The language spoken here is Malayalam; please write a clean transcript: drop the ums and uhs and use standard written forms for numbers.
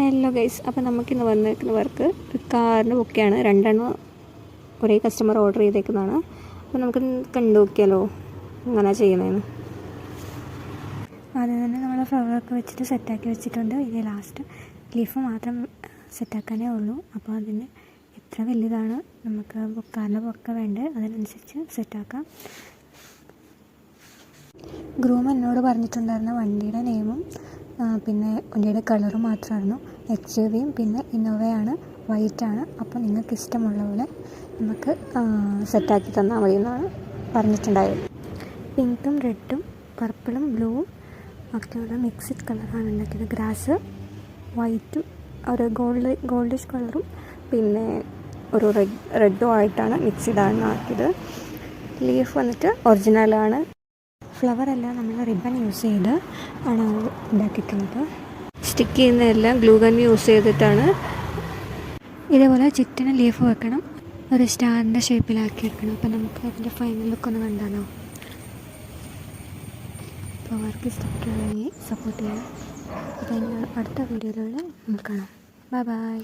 ഹലോ ഗൈസ്, അപ്പോൾ നമുക്കിന്ന് വന്നിരിക്കുന്ന വർക്ക് കാറിൻ്റെ ബുക്കെയാണ്. രണ്ടെണ്ണം ഒരേ കസ്റ്റമർ ഓർഡർ ചെയ്തേക്കുന്നതാണ്. അപ്പോൾ നമുക്ക് കണ്ടു നോക്കിയാലോ അങ്ങനെ ചെയ്യണേന്ന്. ആദ്യം തന്നെ നമ്മൾ ഫ്ലവറൊക്കെ വെച്ചിട്ട് സെറ്റാക്കി വെച്ചിട്ടുണ്ട്. ഇനി ലാസ്റ്റ് ലീഫ് മാത്രം സെറ്റാക്കാനേ ഉള്ളൂ. അപ്പോൾ അതിന് എത്ര വലുതാണ് നമുക്ക് കാറിൻ്റെ ബൊക്കെ വേണ്ടത് അതിനനുസരിച്ച് സെറ്റാക്കാം. ഗ്രൂം എന്നോട് പറഞ്ഞിട്ടുണ്ടായിരുന്ന വണ്ടിയുടെ നെയിമും പിന്നെ വണ്ടിയുടെ കളറും മാത്രമായിരുന്നു. XUVയും പിന്നെ ഇന്നോവയാണ്, വൈറ്റാണ്. അപ്പോൾ നിങ്ങൾക്ക് ഇഷ്ടമുള്ള പോലെ നമുക്ക് സെറ്റാക്കി തന്നാൽ മതി എന്നാണ് പറഞ്ഞിട്ടുണ്ടായത്. പിങ്കും റെഡും പർപ്പിളും ബ്ലൂവും ഒക്കെയുള്ള മിക്സ്ഡ് കളറാണ് ഉണ്ടാക്കിയത്. ഗ്രാസ് വൈറ്റും ഒരു ഗോൾഡിഷ് കളറും പിന്നെ ഒരു റെഡും ആയിട്ടാണ് മിക്സ്ഡാണ് ആക്കിയത്. ലീഫ് വന്നിട്ട് ഒറിജിനലാണ്. ഫ്ലവറെല്ലാം നമ്മൾ റിബൺ യൂസ് ചെയ്ത് ആണ് ഉണ്ടാക്കിയിട്ടുള്ളത്. സ്റ്റിക്ക് ചെയ്യുന്നതെല്ലാം ഗ്ലൂ ഗൺ യൂസ് ചെയ്തിട്ടാണ്. ഇതേപോലെ ചുറ്റിന് ലീഫ് വെക്കണം, ഒരു സ്റ്റാറിൻ്റെ ഷേപ്പിലാക്കി വെക്കണം. അപ്പോൾ നമുക്ക് അതിൻ്റെ ഫൈനൽ ലുക്ക് ഒന്ന് കണ്ടാലോ. അപ്പോൾ വർക്ക് ഇഷ്ടപ്പെട്ടുണ്ടെങ്കിൽ സപ്പോർട്ട് ചെയ്യണം. അപ്പോൾ അടുത്ത വീഡിയോയിലൂടെ നമുക്ക് കാണാം. Bye bye.